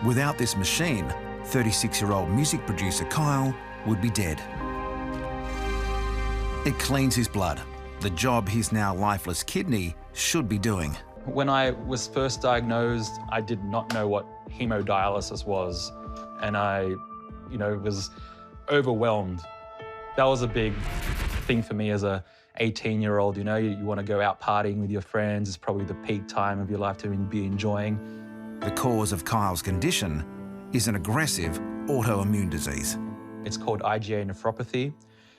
Without this machine, 36-year-old music producer Kyle would be dead. It cleans his blood, the job his now lifeless kidney should be doing. When I was first diagnosed, I did not know what hemodialysis was, and I, was overwhelmed. That was a big thing for me as a 18-year-old, you want to go out partying with your friends. It's probably the peak time of your life to be enjoying. The cause of Kyle's condition is an aggressive autoimmune disease. It's called IgA nephropathy,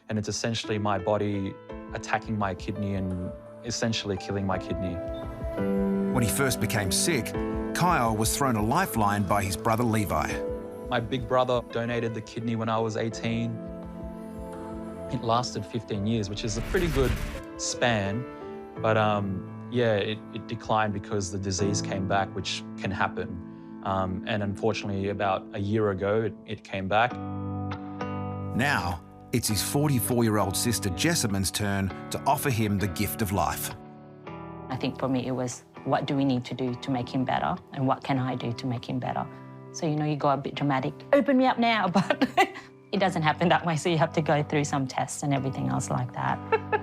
and it's essentially my body attacking my kidney and essentially killing my kidney. When he first became sick, Kyle was thrown a lifeline by his brother Levi. My big brother donated the kidney when I was 18. It lasted 15 years, which is a pretty good span, but it declined because the disease came back, which can happen. And unfortunately, about a year ago, it came back. Now, it's his 44-year-old sister Jessamine's turn to offer him the gift of life. I think for me it was, what do we need to do to make him better, and what can I do to make him better? So, you go a bit dramatic, open me up now, but it doesn't happen that way, so you have to go through some tests and everything else like that.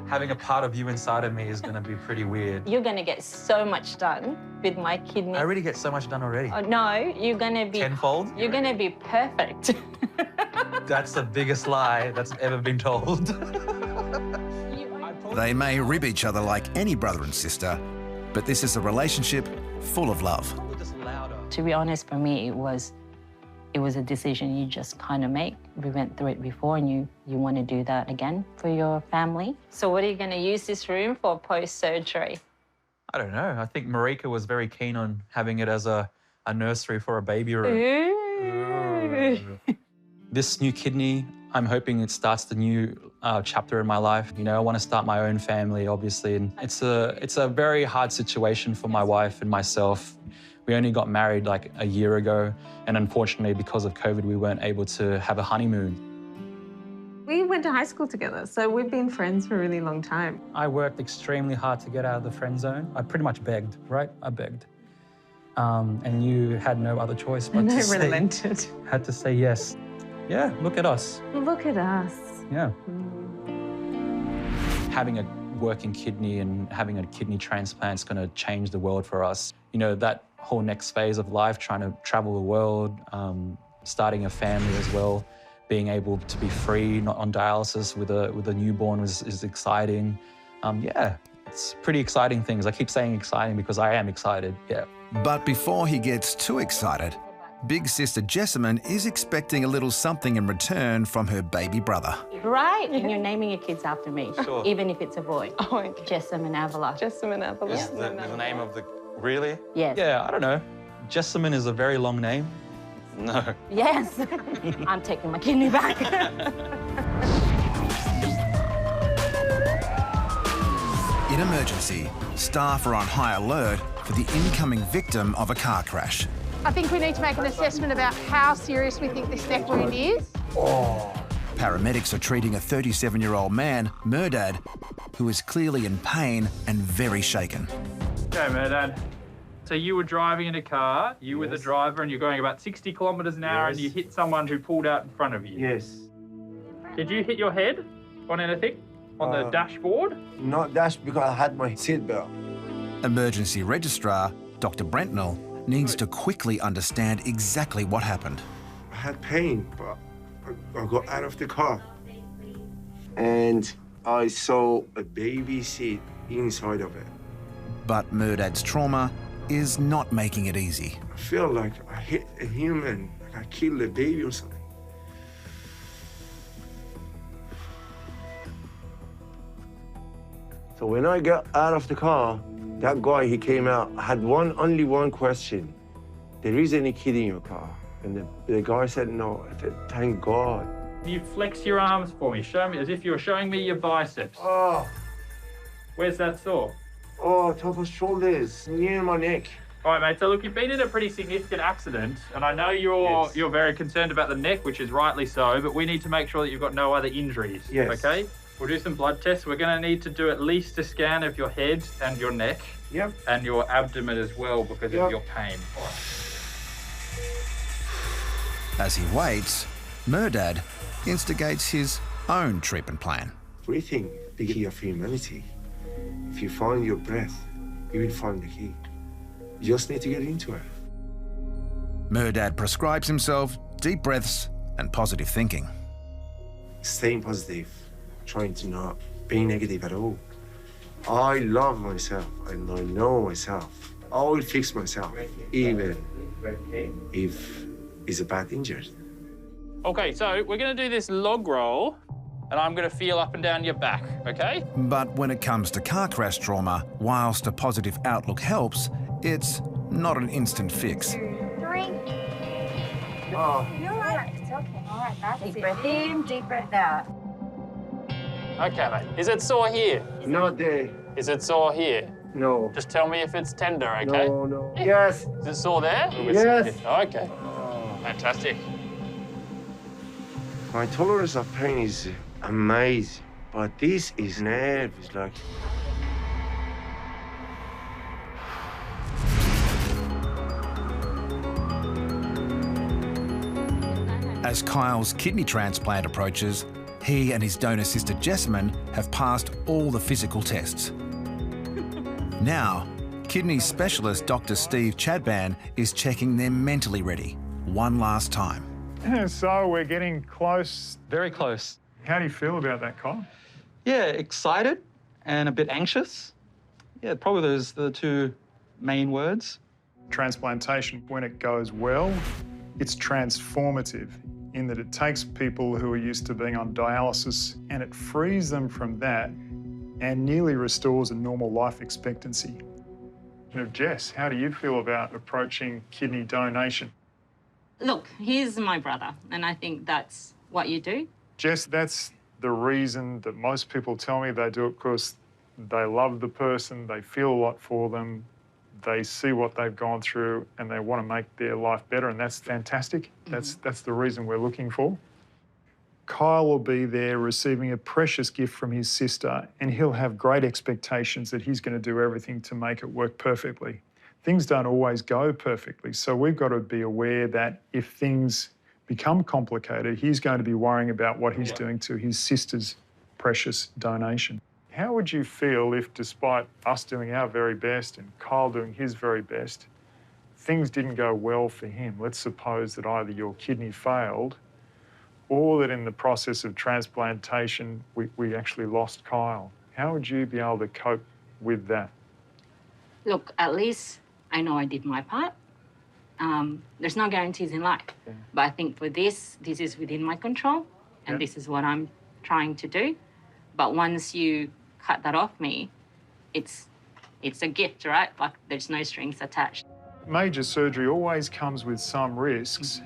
Having a part of you inside of me is going to be pretty weird. You're going to get so much done with my kidney. I already get so much done already. Oh, no, you're going to be... Tenfold? You're going to be perfect. That's the biggest lie that's ever been told. They may rib each other like any brother and sister, but this is a relationship full of love. To be honest, for me, it was a decision you just kind of make. We went through it before, and you want to do that again for your family. So what are you going to use this room for post-surgery? I don't know. I think Marika was very keen on having it as a nursery for a baby room. Ooh. This new kidney, I'm hoping it starts the new chapter in my life. I want to start my own family, obviously, and it's a very hard situation for my wife and myself. We only got married like a year ago, and unfortunately, because of COVID, we weren't able to have a honeymoon. We went to high school together, so we've been friends for a really long time. I worked extremely hard to get out of the friend zone. I pretty much begged, right? I begged. And you had no other choice but relented. Had to say yes. Yeah, look at us. Look at us. Yeah. Having a working kidney and having a kidney transplant is going to change the world for us. That whole next phase of life, trying to travel the world, starting a family as well, being able to be free, not on dialysis with a newborn is exciting. It's pretty exciting things. I keep saying exciting because I am excited, yeah. But before he gets too excited, big sister Jessamine is expecting a little something in return from her baby brother. Right, and you're naming your kids after me, Sure. Even if it's a boy. Oh, okay. Jessamine Avila. Jessamine Avila. Is the name of the... Really? Yes. Yeah, I don't know. Jessamine is a very long name. No. Yes. I'm taking my kidney back. In emergency, staff are on high alert for the incoming victim of a car crash. I think we need to make an assessment about how serious we think this neck wound is. Paramedics are treating a 37-year-old man, Murdad, who is clearly in pain and very shaken. Okay, Murdad. So you were driving in a car, you were the driver, and you're going about 60 kilometres an hour, and you hit someone who pulled out in front of you. Yes. Did you hit your head on anything? On the dashboard? Not dash because I had my seatbelt. Emergency registrar, Dr. Brentnell, needs to quickly understand exactly what happened. I had pain, but I got out of the car. And I saw a baby seat inside of it. But Murdad's trauma is not making it easy. I feel like I hit a human, like I killed a baby or something. So when I got out of the car, that guy, he came out, had only one question. There is any kid in your car? And the guy said no. I said, thank God. You flex your arms for me. Show me, as if you were showing me your biceps. Oh, Where's that sore? top of shoulders, near my neck. All right, mate. So look, you've been in a pretty significant accident, and I know you're very concerned about the neck, which is rightly so. But we need to make sure that you've got no other injuries. Yes. Okay. We'll do some blood tests. We're going to need to do at least a scan of your head and your neck. Yep. And your abdomen as well because of your pain. As he waits, Murdad instigates his own treatment plan. Breathing, the key of humanity. If you find your breath, you will find the key. You just need to get into it. Murdad prescribes himself deep breaths and positive thinking. Staying positive, trying to not be negative at all. I love myself and I know myself. I will fix myself, even if it's a bad injury. Okay, so we're going to do this log roll, and I'm going to feel up and down your back, okay? But when it comes to car crash trauma, whilst a positive outlook helps, it's not an instant fix. 2, 3. Oh. You're all right. It's okay. All right. That's deep breath in, deep breath out. Okay, mate. Is it sore here? Not there. Is it sore here? No. Just tell me if it's tender, okay? No. Yes. Is it sore there? Yes. Okay. Fantastic. My tolerance of pain is amazing, but this is nerve. It's like... As Kyle's kidney transplant approaches, he and his donor sister Jessamine have passed all the physical tests. Now, kidney specialist Dr. Steve Chadban is checking they're mentally ready one last time. So we're getting close. Very close. How do you feel about that, Kyle? Yeah, excited and a bit anxious. Yeah, probably those are the two main words. Transplantation, when it goes well, it's transformative in that it takes people who are used to being on dialysis and it frees them from that and nearly restores a normal life expectancy. Jess, how do you feel about approaching kidney donation? Look, he's my brother, and I think that's what you do. Jess, that's the reason that most people tell me they do it because they love the person, they feel a lot for them, they see what they've gone through and they want to make their life better, and that's fantastic. Mm-hmm. That's the reason we're looking for. Kyle will be there receiving a precious gift from his sister, and he'll have great expectations that he's going to do everything to make it work perfectly. Things don't always go perfectly, so we've got to be aware that if things become complicated, he's going to be worrying about what he's doing to his sister's precious donation. How would you feel if, despite us doing our very best and Kyle doing his very best, things didn't go well for him? Let's suppose that either your kidney failed or that in the process of transplantation, we actually lost Kyle. How would you be able to cope with that? Look, at least I know I did my part. There's no guarantees in life. Yeah. But I think for this is within my control, and this is what I'm trying to do. But once you cut that off me, it's a gift, right? Like, there's no strings attached. Major surgery always comes with some risks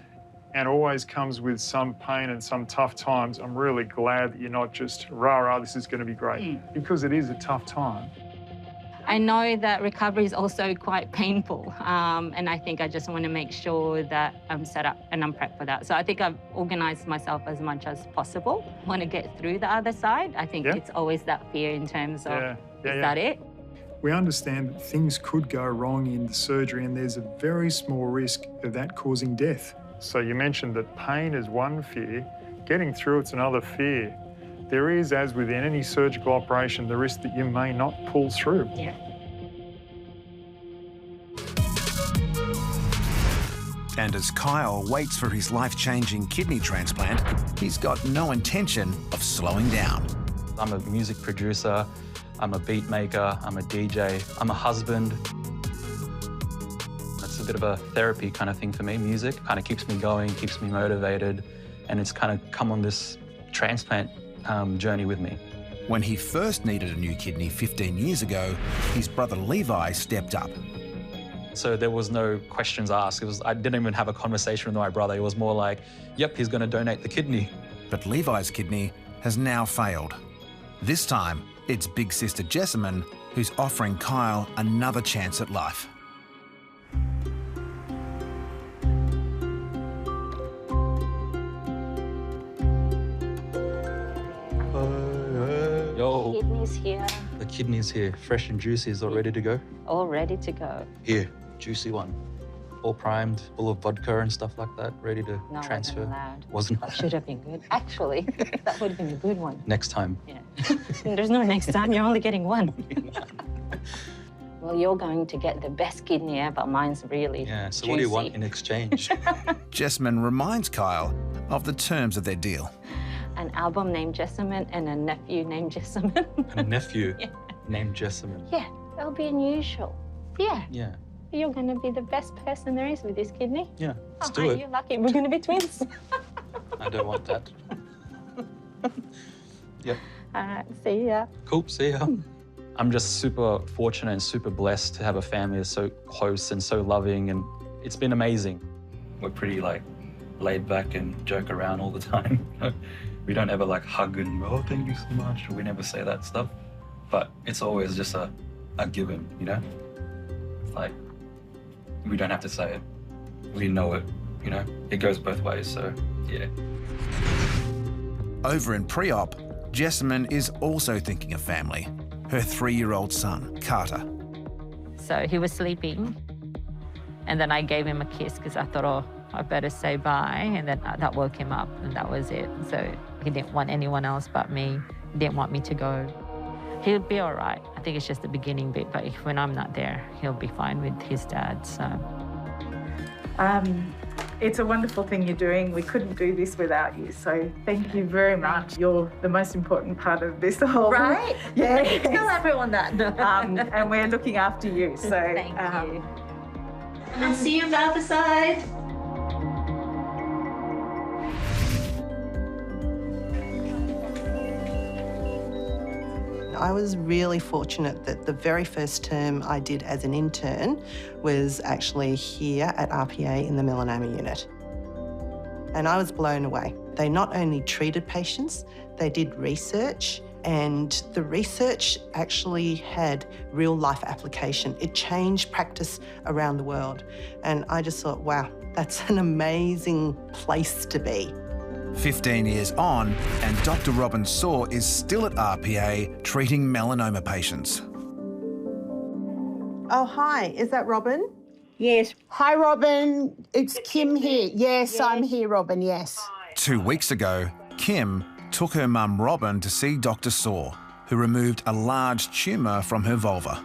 and always comes with some pain and some tough times. I'm really glad that you're not just, rah, this is going to be great, because it is a tough time. I know that recovery is also quite painful, and I think I just want to make sure that I'm set up and I'm prepped for that. So I think I've organised myself as much as possible. Want to get through the other side. I think it's always that fear in terms of, is that it? We understand that things could go wrong in the surgery, and there's a very small risk of that causing death. So you mentioned that pain is one fear, getting through it's another fear. There is, as with any surgical operation, the risk that you may not pull through. Yeah. And as Kyle waits for his life-changing kidney transplant, he's got no intention of slowing down. I'm a music producer, I'm a beat maker, I'm a DJ, I'm a husband. It's a bit of a therapy kind of thing for me. Music kind of keeps me going, keeps me motivated, and it's kind of come on this transplant journey with me. When he first needed a new kidney 15 years ago, his brother Levi stepped up. So there was no questions asked. I didn't even have a conversation with my brother. It was more like, yep, he's going to donate the kidney. But Levi's kidney has now failed. This time, it's big sister Jessamine who's offering Kyle another chance at life. Yo, Kidneys here, the kidney's here, fresh and juicy. Is all ready to go? all ready to go. Here, juicy one. all primed, full of vodka and stuff like that, ready to transfer. Wasn't allowed. Should have been good. Actually, that would have been a good one. Next time. Yeah. There's no next time. You're only getting one. Well, you're going to get the best kidney ever. Mine's really So juicy. what do you want in exchange? Jessamine reminds Kyle of the terms of their deal. An album named Jessamine and a nephew named Jessamine. A nephew named Jessamine. Yeah, that'll be unusual. Yeah. Yeah. You're going to be the best person there is with this kidney. Yeah, let's do it. You're lucky. We're going to be twins. I don't want that. Yep. All right, see ya. Cool, see ya. I'm just super fortunate and super blessed to have a family that's so close and so loving, and it's been amazing. We're pretty laid back and joke around all the time. We don't ever hug and, oh, thank you so much. We never say that stuff. But it's always just a given, you know? We don't have to say it. We know it, you know? It goes both ways, so yeah. Over in pre-op, Jessamine is also thinking of family. Her 3-year-old son, Carter. So he was sleeping, and then I gave him a kiss because I thought, oh, I better say bye, and then that woke him up, and that was it. So he didn't want anyone else but me. He didn't want me to go. He'll be all right. I think it's just the beginning bit, but when I'm not there, he'll be fine with his dad, so. It's a wonderful thing you're doing. We couldn't do this without you, so thank you very much. You're the most important part of this whole... Right? Yeah. Tell everyone that. And we're looking after you, so... Thank you. I'll see you on the other side. I was really fortunate that the very first term I did as an intern was actually here at RPA in the melanoma unit. And I was blown away. They not only treated patients, they did research, and the research actually had real-life application. It changed practice around the world. And I just thought, wow, that's an amazing place to be. 15 years on, and Dr. Robin Saw is still at RPA treating melanoma patients. Oh, hi, is that Robin? Yes. Hi, Robin. It's Kim here. Yes, I'm here, Robin, yes. 2 weeks ago, Kim took her mum Robin to see Dr. Saw, who removed a large tumour from her vulva.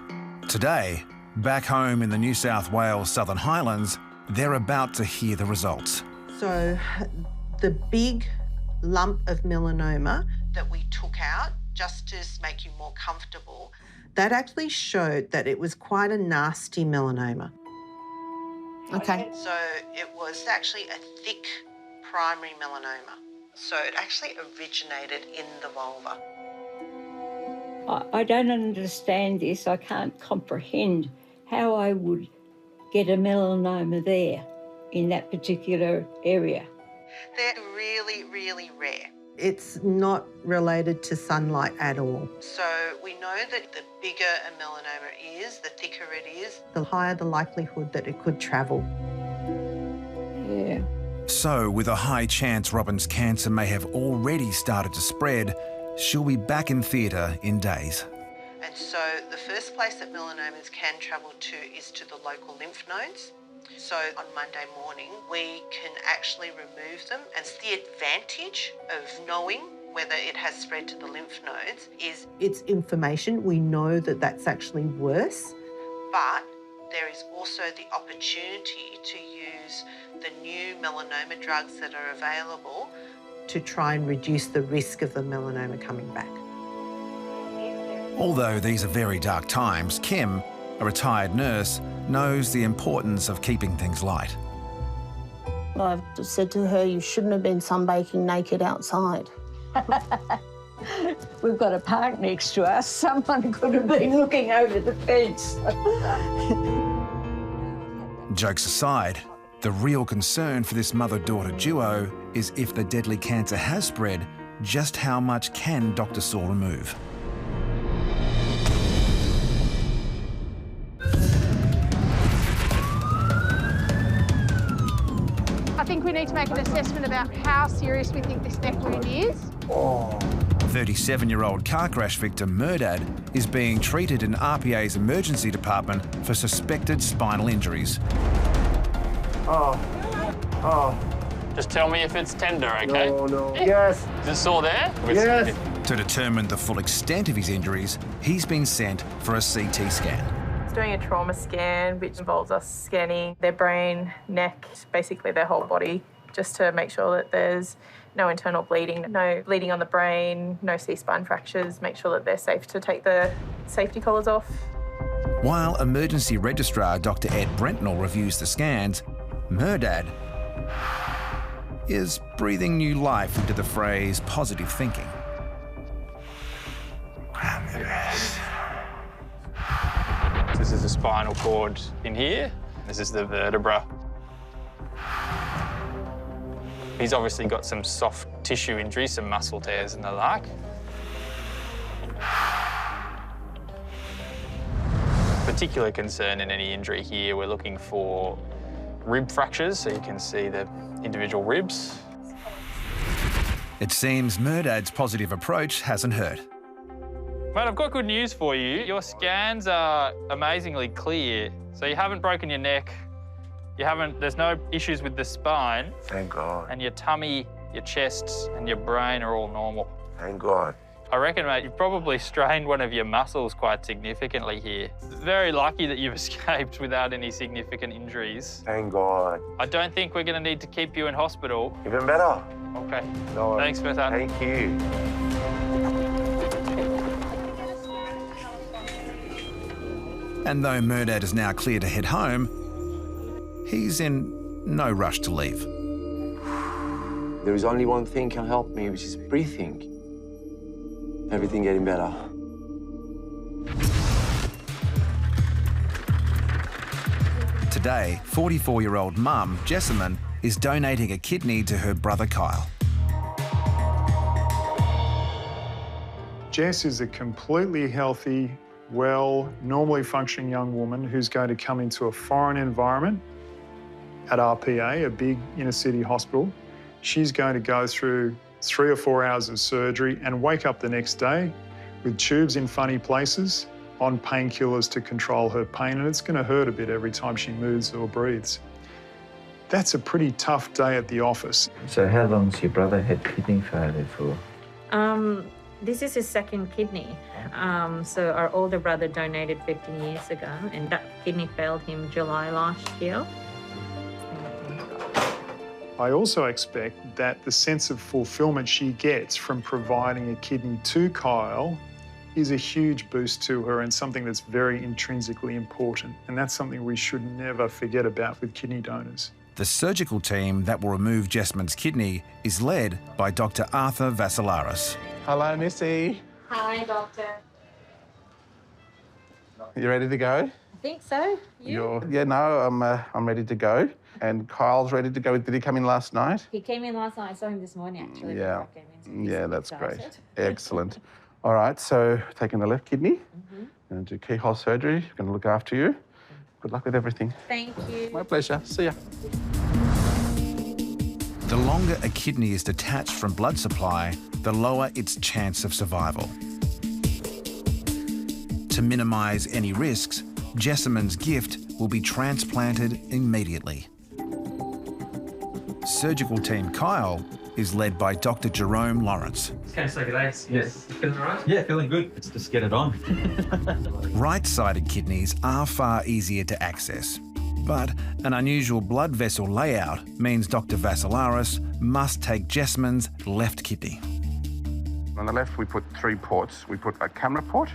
Today, back home in the New South Wales Southern Highlands, they're about to hear the results. So the big lump of melanoma that we took out, just to make you more comfortable, that actually showed that it was quite a nasty melanoma. Okay. So it was actually a thick primary melanoma. So it actually originated in the vulva. I don't understand this. I can't comprehend how I would get a melanoma there in that particular area. They're really, really rare. It's not related to sunlight at all. So we know that the bigger a melanoma is, the thicker it is, the higher the likelihood that it could travel. Yeah. So, with a high chance Robin's cancer may have already started to spread, she'll be back in theatre in days. And so the first place that melanomas can travel to is to the local lymph nodes. So on Monday morning, we can actually remove them. And the advantage of knowing whether it has spread to the lymph nodes is it's information. We know that that's actually worse, but there is also the opportunity to use the new melanoma drugs that are available to try and reduce the risk of the melanoma coming back. Although these are very dark times, Kim, a retired nurse, knows the importance of keeping things light. I've said to her, you shouldn't have been sunbaking naked outside. We've got a park next to us. Someone could have been looking over the fence. Jokes aside, the real concern for this mother-daughter duo is if the deadly cancer has spread, just how much can Dr. Saw remove? I think we need to make an assessment about how serious we think this neck wound is. 37-year-old car crash victim Murdad is being treated in RPA's emergency department for suspected spinal injuries. Just tell me if it's tender, okay? No. Yes. Is it sore there? Yes. To determine the full extent of his injuries, he's been sent for a CT scan. Doing a trauma scan, which involves us scanning their brain, neck, basically their whole body, just to make sure that there's no internal bleeding, no bleeding on the brain, no C-spine fractures, make sure that they're safe to take the safety collars off. While emergency registrar Dr. Ed Brentnell reviews the scans, Murdad is breathing new life into the phrase positive thinking. This is the spinal cord in here. This is the vertebra. He's obviously got some soft tissue injuries, some muscle tears and the like. Particular concern in any injury here, we're looking for rib fractures, so you can see the individual ribs. It seems Murdad's positive approach hasn't hurt. Mate, I've got good news for you. Your scans are amazingly clear. So you haven't broken your neck, there's no issues with the spine. Thank God. And your tummy, your chest, and your brain are all normal. Thank God. I reckon, mate, you've probably strained one of your muscles quite significantly here. Very lucky that you've escaped without any significant injuries. Thank God. I don't think we're going to need to keep you in hospital. Even better. Okay. No, thanks for that. Thank you. And though Murdad is now clear to head home, he's in no rush to leave. There is only one thing can help me, which is breathing. Everything getting better. Today, 44-year-old mum, Jessamine, is donating a kidney to her brother Kyle. Jess is a completely healthy, well, normally functioning young woman who's going to come into a foreign environment at RPA, a big inner-city hospital. She's going to go through 3 or 4 hours of surgery and wake up the next day with tubes in funny places, on painkillers to control her pain, and it's going to hurt a bit every time she moves or breathes. That's a pretty tough day at the office. So how long's your brother had kidney failure for? This is his second kidney. So our older brother donated 15 years ago, and that kidney failed him July last year. I also expect that the sense of fulfillment she gets from providing a kidney to Kyle is a huge boost to her and something that's very intrinsically important. And that's something we should never forget about with kidney donors. The surgical team that will remove Jessamine's kidney is led by Dr. Arthur Vassilaris. Hello, Missy. Hi, doctor. You ready to go? I think so. You? Yeah, no, I'm ready to go. And Kyle's ready to go. Did he come in last night? He came in last night. I saw him this morning, actually. Yeah. Yeah, that's excited. great. Excellent. All right, so taking the left kidney, going to do keyhole surgery. Going to look after you. Good luck with everything. Thank you. My pleasure. See ya. The longer a kidney is detached from blood supply, the lower its chance of survival. To minimise any risks, Jessamine's gift will be transplanted immediately. Surgical team Kyle is led by Dr. Jerome Lawrence. Can I say legs? Yes. Feeling all right? Yeah, feeling good. Let's just get it on. Right-sided kidneys are far easier to access, but an unusual blood vessel layout means Dr. Vassilaris must take Jessamine's left kidney. On the left, we put 3 ports. We put a camera port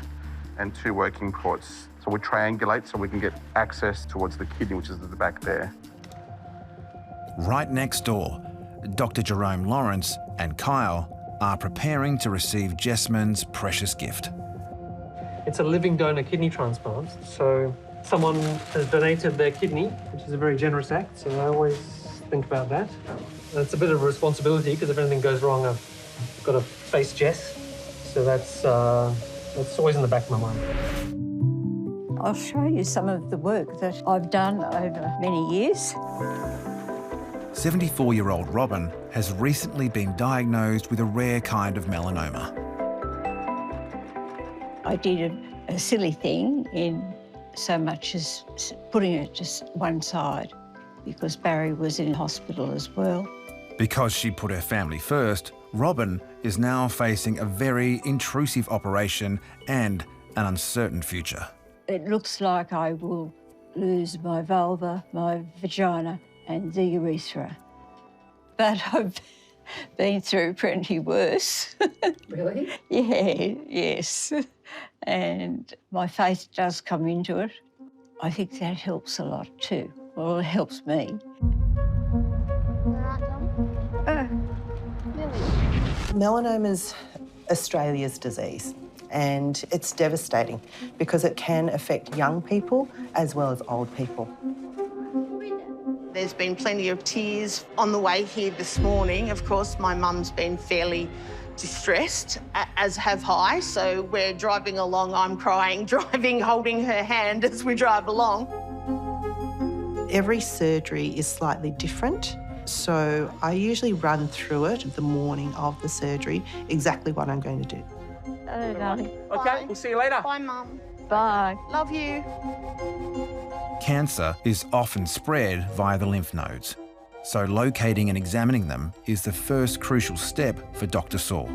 and 2 working ports. So we triangulate so we can get access towards the kidney, which is at the back there. Right next door, Dr. Jerome Lawrence and Kyle are preparing to receive Jessamine's precious gift. It's a living donor kidney transplant, so someone has donated their kidney, which is a very generous act, so I always think about that. It's a bit of a responsibility because if anything goes wrong, I've got to face Jess, so that's always in the back of my mind. I'll show you some of the work that I've done over many years. 74-year-old Robin has recently been diagnosed with a rare kind of melanoma. I did a silly thing in so much as putting it just one side. because Barry was in hospital as well. Because she put her family first, Robin is now facing a very intrusive operation and an uncertain future. It looks like I will lose my vulva, my vagina and the urethra. But I've been through plenty worse. Really? Yes. And my faith does come into it. I think that helps a lot too. Well, it helps me. Melanoma's Australia's disease, and it's devastating because it can affect young people as well as old people. There's been plenty of tears on the way here this morning. Of course, my mum's been fairly distressed, as have I, so we're driving along, I'm crying, driving, holding her hand as we drive along. Every surgery is slightly different, so I usually run through it the morning of the surgery, exactly what I'm going to do. Hello, darling. Okay, we'll see you later. Bye, Mum. Bye. Love you. Cancer is often spread via the lymph nodes, so locating and examining them is the first crucial step for Dr. Saw.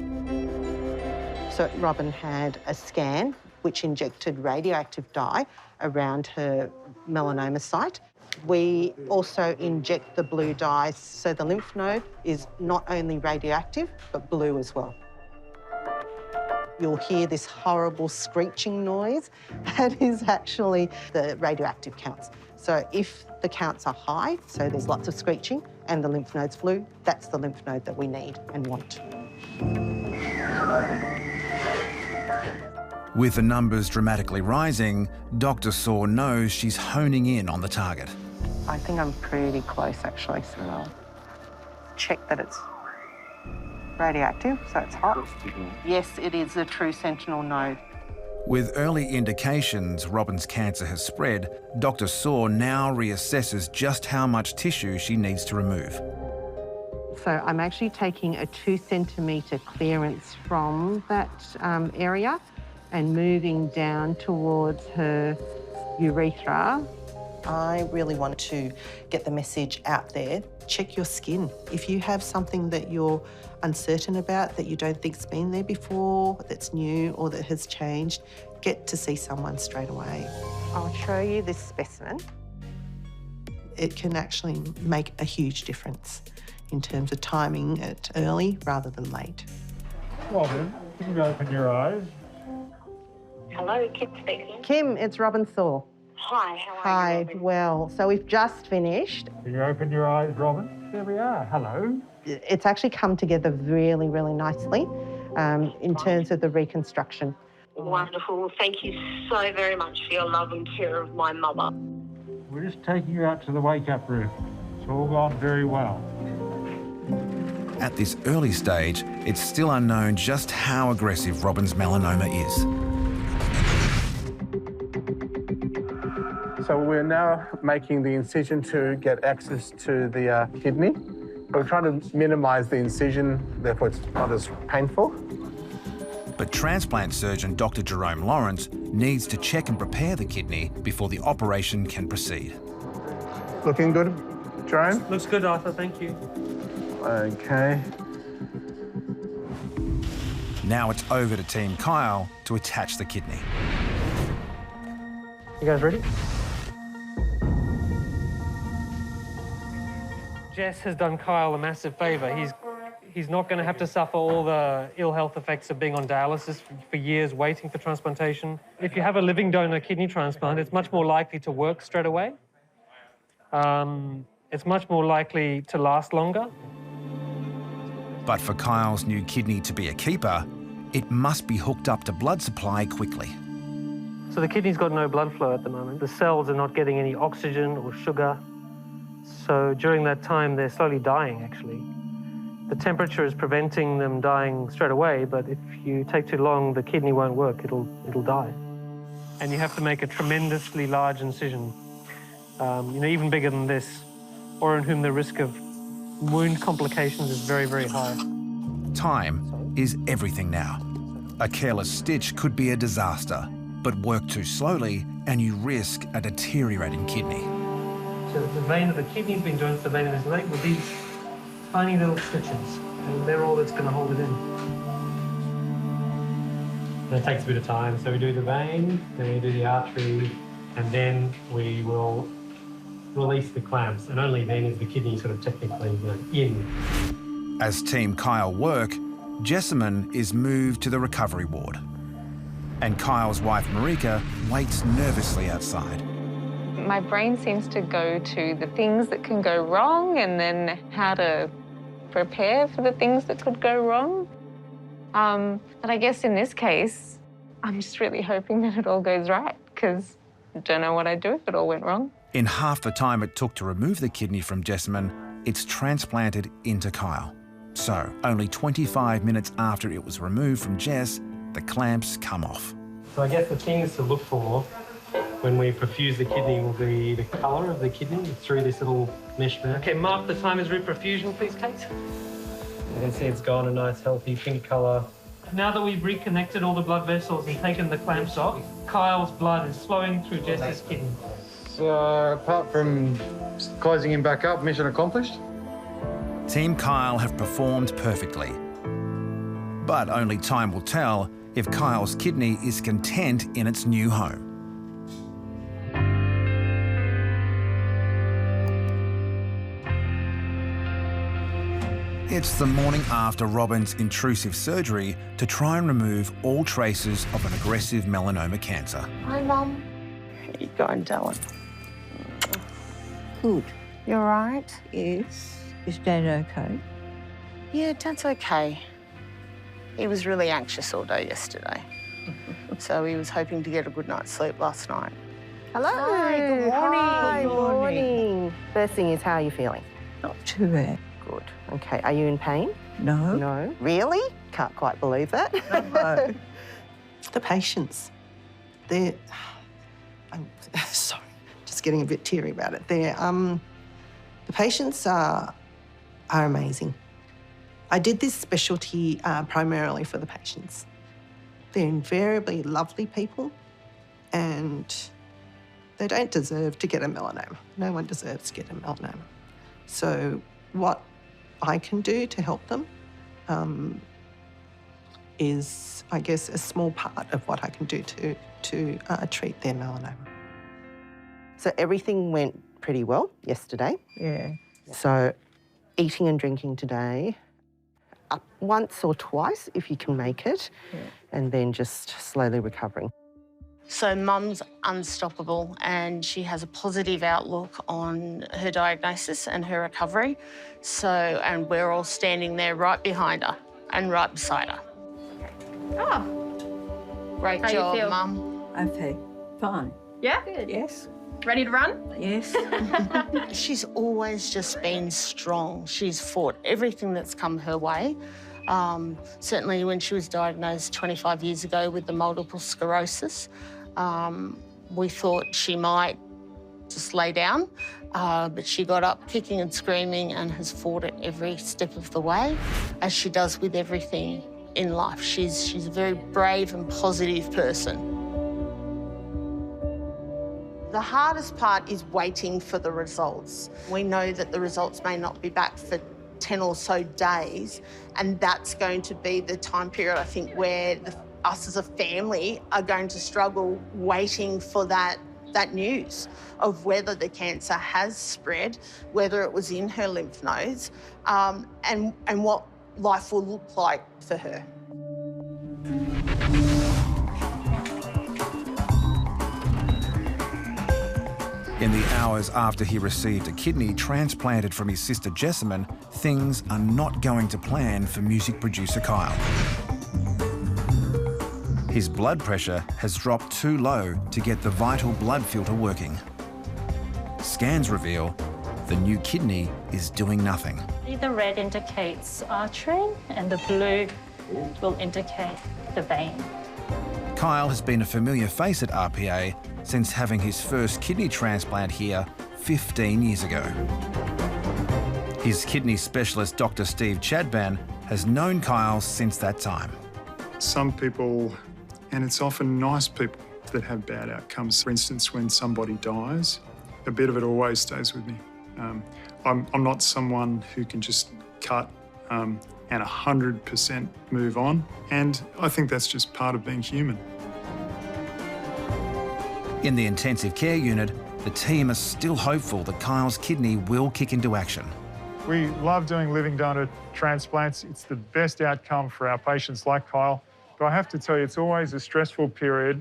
So Robin had a scan which injected radioactive dye around her melanoma site. We also inject the blue dye so the lymph node is not only radioactive but blue as well. You'll hear this horrible screeching noise. That is actually the radioactive counts. So if the counts are high, so there's lots of screeching, and the lymph node's blue, that's the lymph node that we need and want. With the numbers dramatically rising, Dr. Saw knows she's honing in on the target. I think I'm pretty close, actually, so I'll check that it's radioactive, so it's hot. Yes, it is a true sentinel node. With early indications Robin's cancer has spread, Dr. Saw now reassesses just how much tissue she needs to remove. So I'm actually taking a 2 centimetre clearance from that area and moving down towards her urethra. I really want to get the message out there. Check your skin. If you have something that you're uncertain about, that you don't think's been there before, that's new or that has changed, get to see someone straight away. I'll show you this specimen. It can actually make a huge difference in terms of timing it early rather than late. Robin, can you open your eyes? Hello, Kim speaking. Kim, it's Robin Saw. Hi, how are you? Hi, Robin? well, so we've just finished. Can you open your eyes, Robin? There we are. Hello. It's actually come together really, really nicely in terms of the reconstruction. Wonderful. Thank you so very much for your love and care of my mother. We're just taking you out to the wake-up room. It's all gone very well. At this early stage, it's still unknown just how aggressive Robin's melanoma is. So we're now making the incision to get access to the kidney. We're trying to minimise the incision, therefore it's not as painful. But transplant surgeon Dr. Jerome Lawrence needs to check and prepare the kidney before the operation can proceed. Looking good, Jerome? Looks good, Arthur, thank you. Okay. Now it's over to Team Kyle to attach the kidney. You guys ready? Jess has done Kyle a massive favour. He's not going to have to suffer all the ill health effects of being on dialysis for years waiting for transplantation. If you have a living donor kidney transplant, it's much more likely to work straight away. It's much more likely to last longer. But for Kyle's new kidney to be a keeper, it must be hooked up to blood supply quickly. So the kidney's got no blood flow at the moment. The cells are not getting any oxygen or sugar. So during that time, they're slowly dying, actually. The temperature is preventing them dying straight away, but if you take too long, the kidney won't work, it'll die. And you have to make a tremendously large incision, even bigger than this, or in whom the risk of wound complications is very, very high. Time is everything now. A careless stitch could be a disaster, but work too slowly and you risk a deteriorating kidney. So the vein of the kidney's been joined to the vein of his leg with these tiny little stitches, and they're all that's going to hold it in. And it takes a bit of time, so we do the vein, then we do the artery, and then we will release the clamps, and only then is the kidney sort of technically in. As Team Kyle work, Jessamine is moved to the recovery ward. And Kyle's wife, Marika, waits nervously outside. My brain seems to go to the things that can go wrong and then how to prepare for the things that could go wrong. But I guess in this case, I'm just really hoping that it all goes right, because I don't know what I'd do if it all went wrong. In half the time it took to remove the kidney from Jessamine, it's transplanted into Kyle. So, only 25 minutes after it was removed from Jess, the clamps come off. So I guess the things to look for when we perfuse the kidney will be the colour of the kidney through this little mesh bag. Okay, mark the time as reperfusion, please, Kate. You can see it's gone a nice, healthy pink colour. Now that we've reconnected all the blood vessels and taken the clamps off, Kyle's blood is flowing through Jess's kidney. So, apart from closing him back up, mission accomplished? Team Kyle have performed perfectly. But only time will tell if Kyle's kidney is content in its new home. It's the morning after Robin's intrusive surgery to try and remove all traces of an aggressive melanoma cancer. Hi, Mum. How you going, darling? Good. You all right? Yes. Is Dad okay? Yeah, Dad's okay. He was really anxious all day yesterday. So he was hoping to get a good night's sleep last night. Hello. Hi, good morning. Hi, Good morning. First thing is, how are you feeling? Not too bad. Good. Okay. Are you in pain? No. No. Really? Can't quite believe that. No. The patients, I'm sorry, just getting a bit teary about it. The patients are amazing. I did this specialty primarily for the patients. They're invariably lovely people, and they don't deserve to get a melanoma. No one deserves to get a melanoma. So what I can do to help them is, I guess, a small part of what I can do to treat their melanoma. So everything went pretty well yesterday. Yeah. So eating and drinking today, up once or twice if you can make it, and then just slowly recovering. So Mum's unstoppable and she has a positive outlook on her diagnosis and her recovery. And we're all standing there right behind her and right beside her. Oh. Great How job, you feel? Mum. Okay. Fine. Yeah? Good. Yes. Ready to run? Yes. She's always just been strong. She's fought everything that's come her way. Certainly when she was diagnosed 25 years ago with the multiple sclerosis, we thought she might just lay down, but she got up kicking and screaming and has fought it every step of the way, as she does with everything in life. She's a very brave and positive person. The hardest part is waiting for the results. We know that the results may not be back for 10 or so days, and that's going to be the time period, I think, where us as a family are going to struggle waiting for that news of whether the cancer has spread, whether it was in her lymph nodes, and what life will look like for her. In the hours after he received a kidney transplanted from his sister Jessamine, things are not going to plan for music producer Kyle. His blood pressure has dropped too low to get the vital blood filter working. Scans reveal the new kidney is doing nothing. The red indicates artery and the blue will indicate the vein. Kyle has been a familiar face at RPA since having his first kidney transplant here 15 years ago. His kidney specialist, Dr. Steve Chadban, has known Kyle since that time. Some people, and it's often nice people, that have bad outcomes. For instance, when somebody dies, A bit of it always stays with me. I'm not someone who can just cut and 100% move on, and I think that's just part of being human. In the intensive care unit, the team is still hopeful that Kyle's kidney will kick into action. We love doing living donor transplants. It's the best outcome for our patients like Kyle. But I have to tell you, it's always a stressful period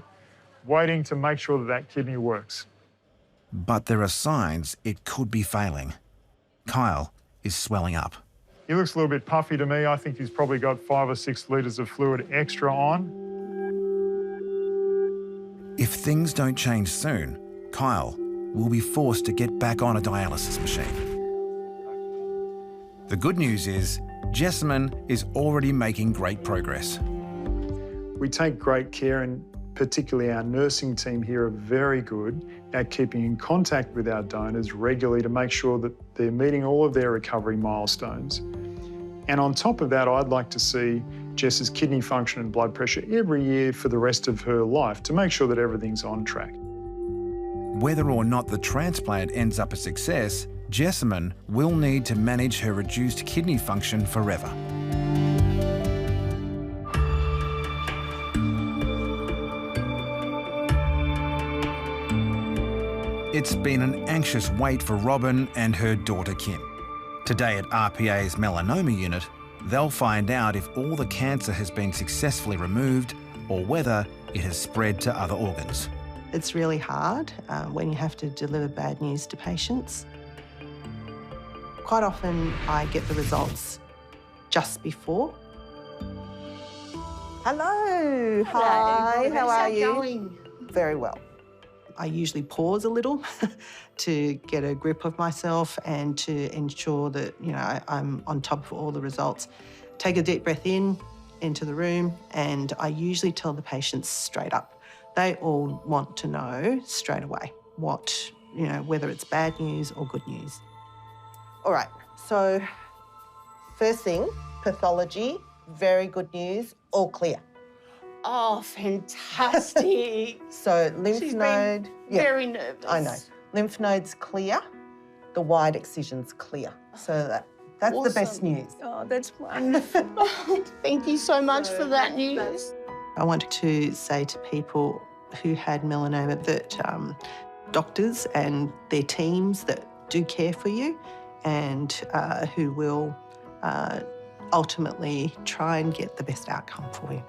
waiting to make sure that that kidney works. But there are signs it could be failing. Kyle is swelling up. He looks a little bit puffy to me. I think he's probably got 5 or 6 litres of fluid extra on. If things don't change soon, Kyle will be forced to get back on a dialysis machine. The good news is Jessamine is already making great progress. We take great care, and particularly our nursing team here are very good at keeping in contact with our donors regularly to make sure that they're meeting all of their recovery milestones. And on top of that, I'd like to see Jess's kidney function and blood pressure every year for the rest of her life to make sure that everything's on track. Whether or not the transplant ends up a success, Jessamine will need to manage her reduced kidney function forever. It's been an anxious wait for Robin and her daughter Kim. Today at RPA's melanoma unit, they'll find out if all the cancer has been successfully removed or whether it has spread to other organs. It's really hard when you have to deliver bad news to patients. Quite often I get the results just before. Hello. Hi, how are you? Going? Very well. I usually pause a little to get a grip of myself and to ensure that, you know, I'm on top of all the results. Take a deep breath in, into the room, and I usually tell the patients straight up. They all want to know straight away what, you know, whether it's bad news or good news. All right, so first thing, pathology, very good news, all clear. Oh, fantastic. So lymph She's node. been very nervous. I know. Lymph nodes clear, the wide excision's clear. So that's the best news. Oh, that's wonderful. Thank you so much for that news. I want to say to people who had melanoma that doctors and their teams that do care for you and who will ultimately try and get the best outcome for you.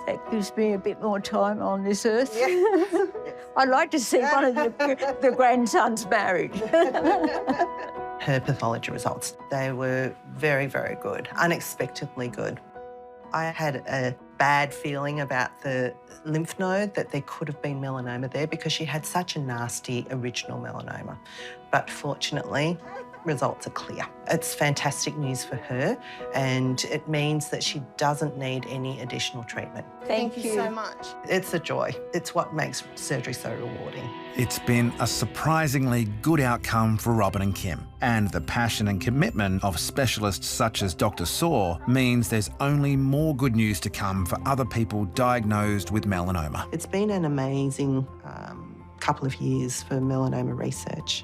That gives me a bit more time on this earth. Yes. I'd like to see one of the grandsons married. Her pathology results, they were very, very good, unexpectedly good. I had a bad feeling about the lymph node, that there could have been melanoma there because she had such a nasty original melanoma. But fortunately, results are clear. It's fantastic news for her, and it means that she doesn't need any additional treatment. Thank you so much. It's a joy. It's what makes surgery so rewarding. It's been a surprisingly good outcome for Robin and Kim, and the passion and commitment of specialists such as Dr. Saw means there's only more good news to come for other people diagnosed with melanoma. It's been an amazing couple of years for melanoma research,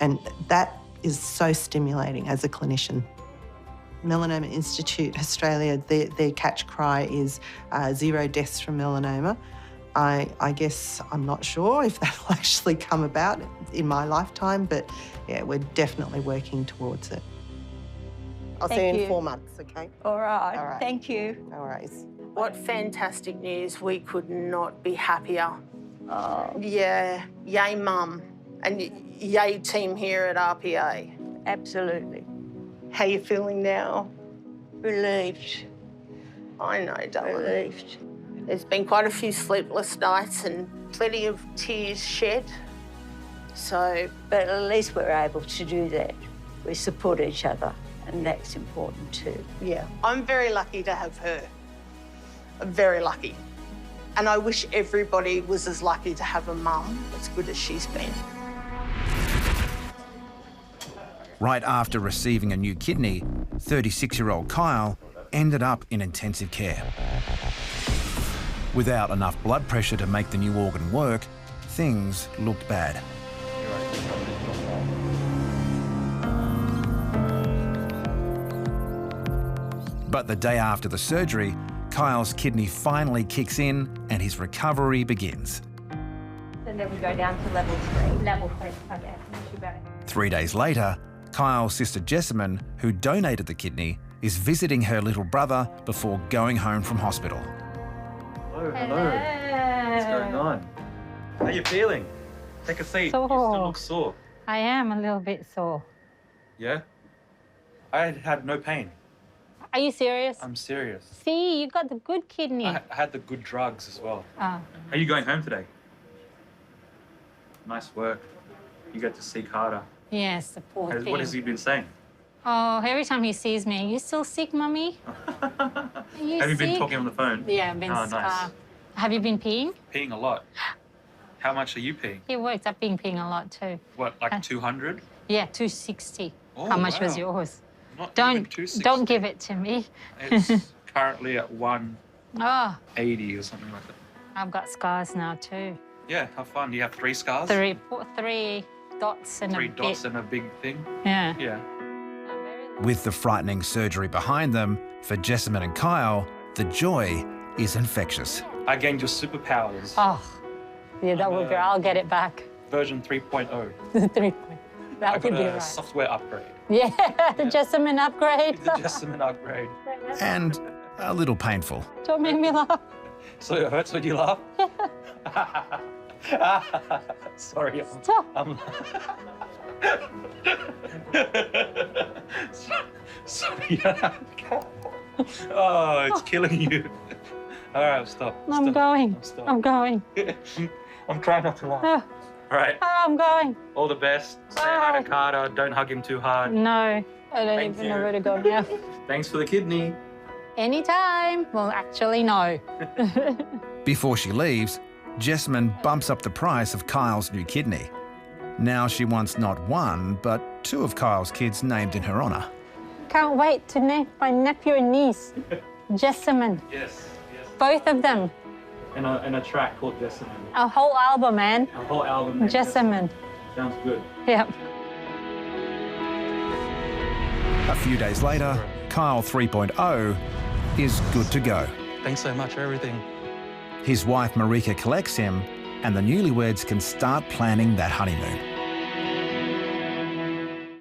and that is so stimulating as a clinician. Melanoma Institute Australia, their catch cry is 0 deaths from melanoma. I guess I'm not sure if that'll actually come about in my lifetime, but yeah, we're definitely working towards it. I'll see you in 4 months, okay? All right. Thank you. No worries. What fantastic news. We could not be happier. Oh. Yeah, yay mum, and yay team here at RPA. Absolutely. How you feeling now? Relieved. I know, darling. Relieved. There's been quite a few sleepless nights and plenty of tears shed. So, but at least we're able to do that. We support each other, and that's important too. Yeah, I'm very lucky to have her. I'm very lucky. And I wish everybody was as lucky to have a mum as good as she's been. Right after receiving a new kidney, 36-year-old Kyle ended up in intensive care. Without enough blood pressure to make the new organ work, things looked bad. But the day after the surgery, Kyle's kidney finally kicks in and his recovery begins. And then we go down to level 3. Level 3, okay. 3 days later, Kyle's sister Jessamine, who donated the kidney, is visiting her little brother before going home from hospital. Hello, hello. What's going on? How are you feeling? Take a seat. Sore. You still look sore. I am a little bit sore. Yeah? I had no pain. Are you serious? I'm serious. See, you got the good kidney. I had the good drugs as well. Ah. Are you going home today? Nice work. You get to see Carter. Yes, the poor thing. What has he been saying? Oh, every time he sees me, are you still sick, Mummy? Are you Have you been sick? talking on the phone? Yeah, I've been. Oh, nice. Have you been peeing? Peeing a lot. How much are you peeing? He works. I've been peeing a lot too. What, like 200? Yeah, 260. Oh, How much wow. was yours? Not even Don't 260. give it to me. It's currently at 180 Oh, or something like that. I've got scars now too. Yeah, have fun. You have 3 scars? Three dots and 3 a dots bit. and a big thing? Yeah. Yeah. With the frightening surgery behind them, for Jessamine and Kyle, the joy is infectious. I gained your superpowers. Oh, yeah, that would be. I'll get it back. Version 3.0. 3. That I would got be a right. software upgrade. Yeah, the Jessamine upgrade. The Jessamine upgrade. And a little painful. Don't make me laugh. So it hurts when you laugh? Sorry. Stop. Sorry. Oh, it's killing you. All right, stop. I'm going. I'm going. I'm trying not to laugh. Oh, All right. I'm going. All the best. Say hi to Carter. Don't hug him too hard. No, I don't Thank even you. know where to go now. Thanks for the kidney. Anytime. Well, actually, no. Before she leaves, Jessamine bumps up the price of Kyle's new kidney. Now she wants not 1, but 2 of Kyle's kids named in her honour. Can't wait to name my nephew and niece, Jessamine. Yes. Both of them. And a track called Jessamine. A whole album, man. A whole album. named Jessamine. Sounds good. Yep. A few days later, Kyle 3.0 is good to go. Thanks so much for everything. His wife Marika collects him, and the newlyweds can start planning that honeymoon.